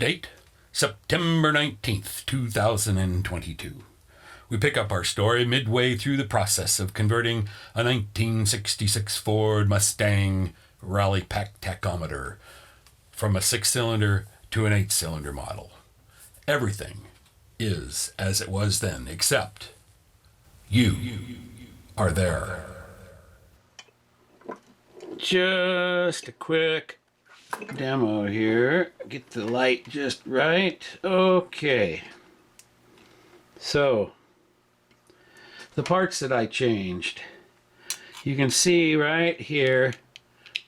date, September 19th, 2022. We pick up our story midway through the process of converting a 1966 Ford Mustang Rally-Pac tachometer from a 6-cylinder to an 8-cylinder model. Everything is as it was then, except you are there. Just a quick demo here. Get the light just right. Okay. So, the parts that I changed. You can see right here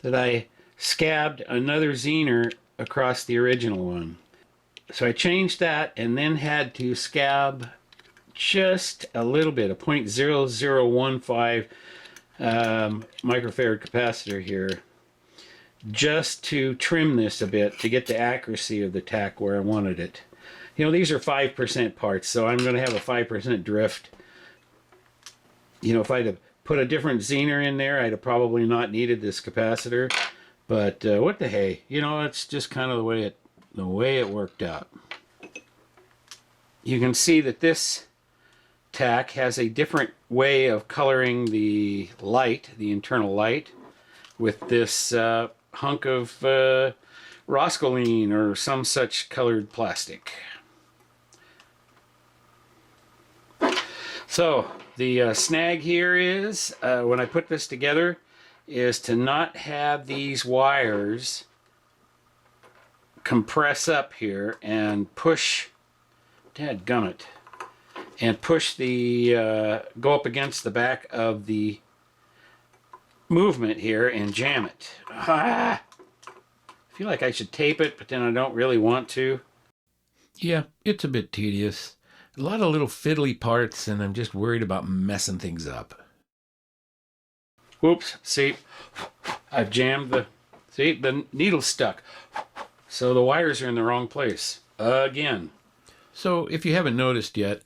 that I scabbed another zener across the original one. So I changed that and then had to scab just a little bit, a 0.0015 microfarad capacitor here, just to trim this a bit to get the accuracy of the Tach where I wanted it. You know, these are 5% parts, so I'm going to have a 5% drift. You know, if I'd have put a different zener in there, I'd have probably not needed this capacitor. But what the hey, you know, it's just kind of the way it worked out. You can see that this Tach has a different way of coloring the light, the internal light, with this hunk of Roscoline or some such colored plastic. So the snag here is, when I put this together, is to not have these wires compress up here and push, dadgummit, and push the, go up against the back of the movement here and jam it. I feel like I should tape it, but then I don't really want to. Yeah, it's a bit tedious. A lot of little fiddly parts, and I'm just worried about messing things up. Whoops, see, I've jammed the needle's stuck. So the wires are in the wrong place again. So if you haven't noticed yet,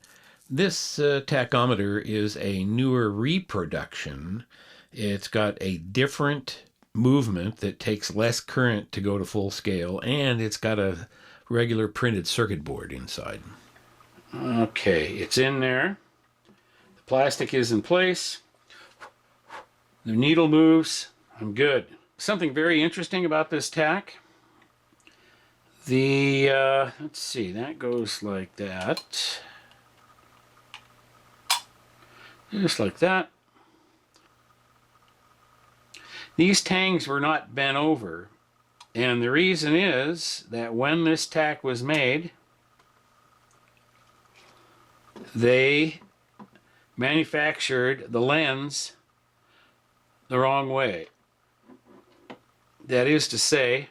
this tachometer is a newer reproduction. It's got a different movement that takes less current to go to full scale, and it's got a regular printed circuit board inside. Okay, it's in there. The plastic is in place. The needle moves. I'm good. Something very interesting about this Tach. The, let's see, that goes like that. Just like that. These tangs were not bent over, and the reason is that when this Tach was made, they manufactured the lens the wrong way. That is to say,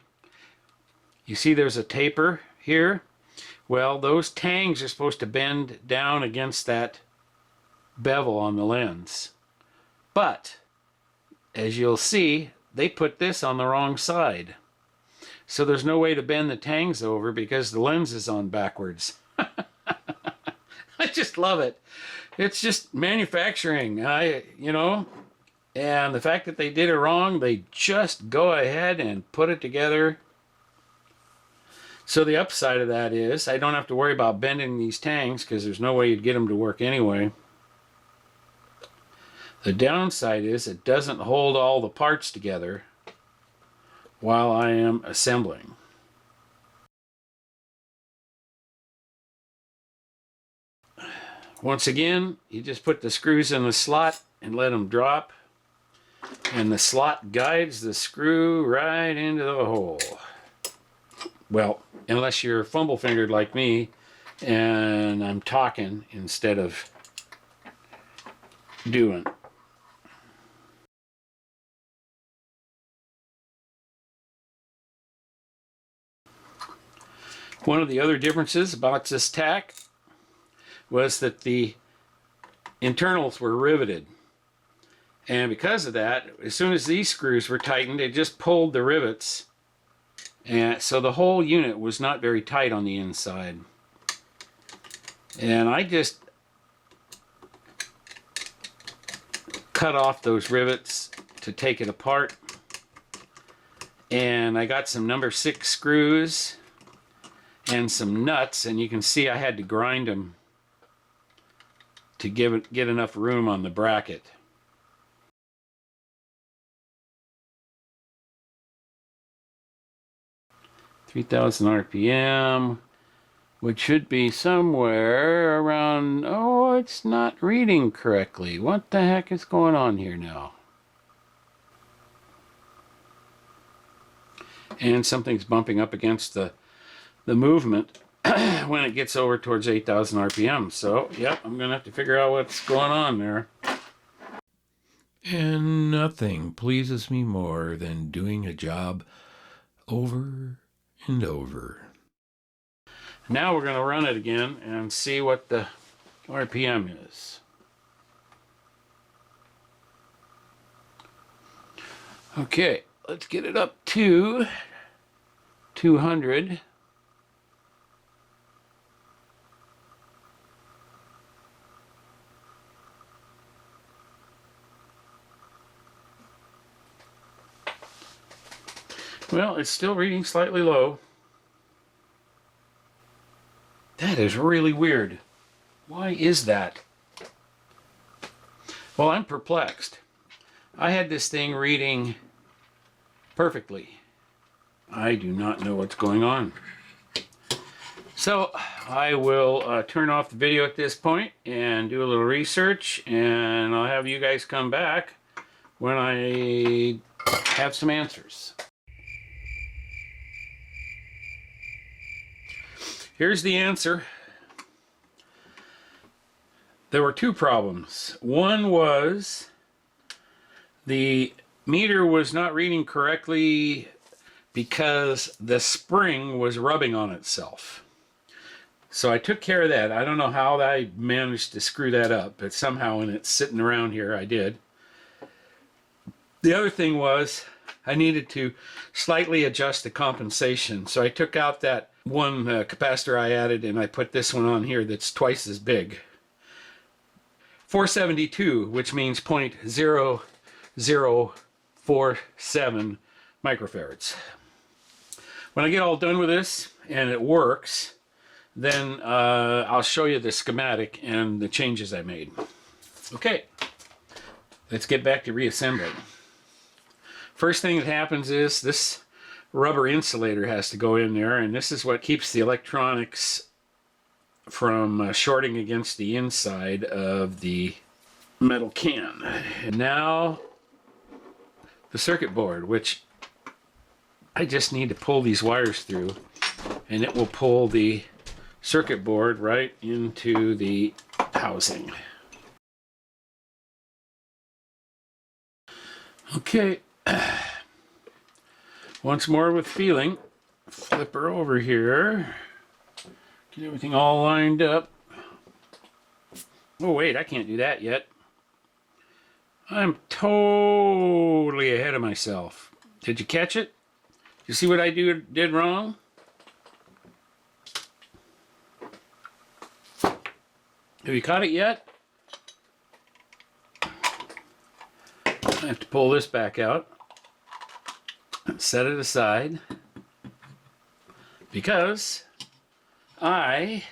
you see there's a taper here? Well, those tangs are supposed to bend down against that bevel on the lens. But, as you'll see, they put this on the wrong side. So there's no way to bend the tangs over because the lens is on backwards. I just love it. It's just manufacturing, you know. And the fact that they did it wrong, they just go ahead and put it together. So the upside of that is I don't have to worry about bending these tangs because there's no way you'd get them to work anyway. The downside is it doesn't hold all the parts together while I am assembling. Once again, you just put the screws in the slot and let them drop. And the slot guides the screw right into the hole. Well, unless you're fumble-fingered like me and I'm talking instead of doing. One of the other differences about this Tach was that the internals were riveted. And because of that, as soon as these screws were tightened, it just pulled the rivets. And so the whole unit was not very tight on the inside. And I just cut off those rivets to take it apart. And I got some number 6 screws. and some nuts, and you can see I had to grind them to get enough room on the bracket. $3,000 RPM, which should be somewhere around, oh, it's not reading correctly. What the heck is going on here now? And something's bumping up against the movement when it gets over towards 8,000 RPM. So, yep, I'm going to have to figure out what's going on there. And nothing pleases me more than doing a job over and over. Now we're going to run it again and see what the RPM is. Okay, let's get it up to 200. Well, it's still reading slightly low. That is really weird. Why is that? Well, I'm perplexed. I had this thing reading perfectly. I do not know what's going on. So I will turn off the video at this point and do a little research, and I'll have you guys come back when I have some answers. Here's the answer. There were two problems. One was the meter was not reading correctly because the spring was rubbing on itself. So I took care of that. I don't know how I managed to screw that up, but somehow when it's sitting around here, I did. The other thing was I needed to slightly adjust the compensation. So I took out that one capacitor I added, and I put this one on here that's twice as big. 472, which means 0.0047 microfarads. When I get all done with this and it works, then I'll show you the schematic and the changes I made. Okay, let's get back to reassembling. First thing that happens is this rubber insulator has to go in there, and this is what keeps the electronics from shorting against the inside of the metal can. And now the circuit board, which I just need to pull these wires through, and it will pull the circuit board right into the housing. Okay. Once more with feeling, flip her over here, get everything all lined up. Oh wait, I can't do that yet. I'm totally ahead of myself. Did you catch it? You see what I did wrong? Have you caught it yet? I have to pull this back out. Set it aside because I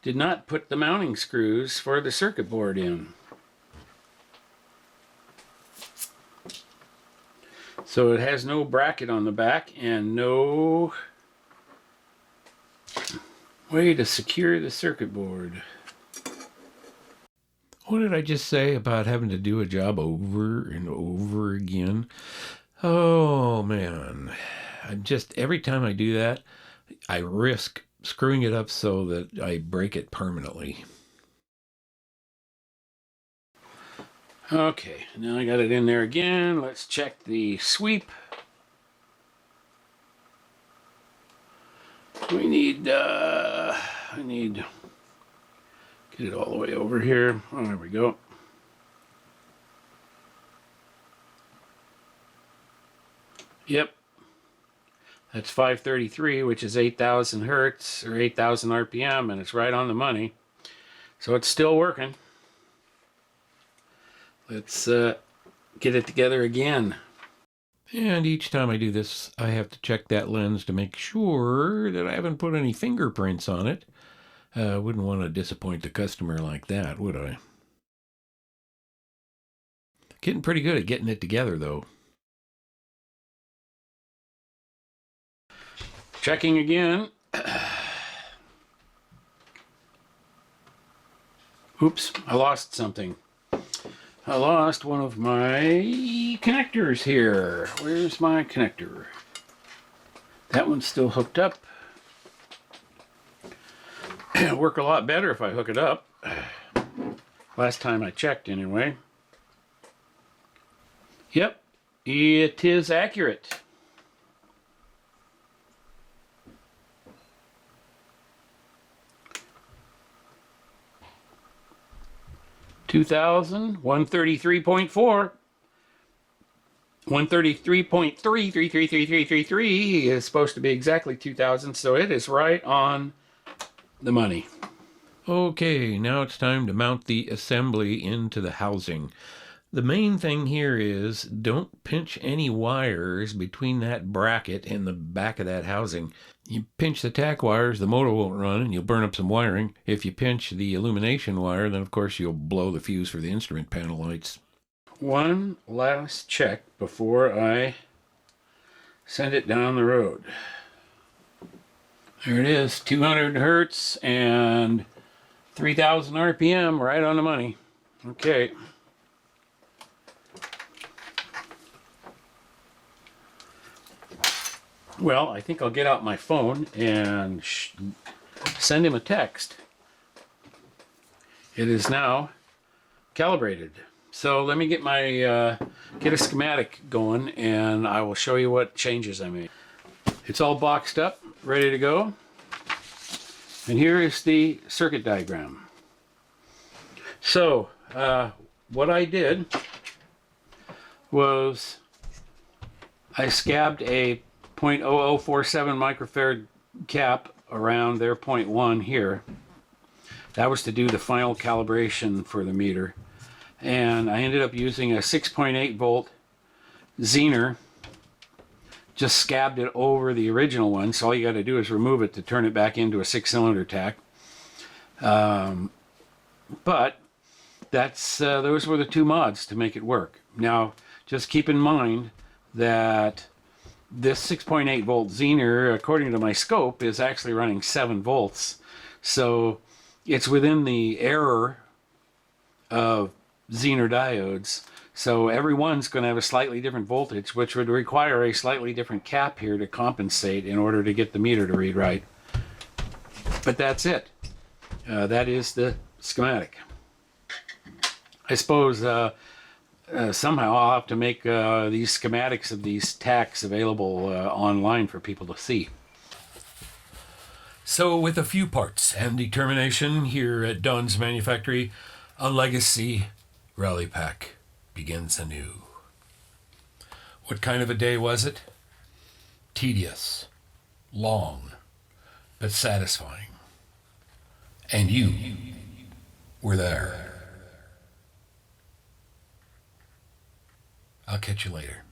did not put the mounting screws for the circuit board in. So it has no bracket on the back and no way to secure the circuit board. What did I just say about having to do a job over and over again? Oh man, every time I do that, I risk screwing it up so that I break it permanently. Okay, now I got it in there again. Let's check the sweep. I need get it all the way over here. Oh, there we go. Yep, that's 533, which is 8,000 hertz or 8,000 RPM, and it's right on the money. So it's still working. Let's get it together again. And each time I do this, I have to check that lens to make sure that I haven't put any fingerprints on it. Wouldn't want to disappoint the customer like that, would I? Getting pretty good at getting it together, though. Checking again. Oops, I lost something. I lost one of my connectors here. Where's my connector? That one's still hooked up. It'll work a lot better if I hook it up. Last time I checked, anyway. Yep, it is accurate. $2,133.4. 133.3333333 is supposed to be exactly 2,000, so it is right on the money. Okay, now it's time to mount the assembly into the housing. The main thing here is don't pinch any wires between that bracket and the back of that housing. You pinch the tack wires, the motor won't run and you'll burn up some wiring. If you pinch the illumination wire, then of course you'll blow the fuse for the instrument panel lights. One last check before I send it down the road. There it is, 200 hertz and 3,000 RPM, right on the money. Okay. Well, I think I'll get out my phone and send him a text. It is now calibrated. So let me get my get a schematic going, and I will show you what changes I made. It's all boxed up, ready to go. And here is the circuit diagram. So what I did was I scabbed a 0.0047 microfarad cap around their 0.1 here. That was to do the final calibration for the meter. And I ended up using a 6.8 volt Zener. Just scabbed it over the original one, so all you got to do is remove it to turn it back into a 6-cylinder Tach. But that's those were the two mods to make it work. Now, just keep in mind that this 6.8 volt Zener, according to my scope, is actually running 7 volts. So it's within the error of Zener diodes. So every one's going to have a slightly different voltage, which would require a slightly different cap here to compensate in order to get the meter to read right. But that's it. That is the schematic. I suppose somehow I'll have to make these schematics of these Tachs available online for people to see. So with a few parts and determination here at Don's Manufactory, a legacy Rally-Pac begins anew. What kind of a day was it? Tedious, long, but satisfying. And you were there. I'll catch you later.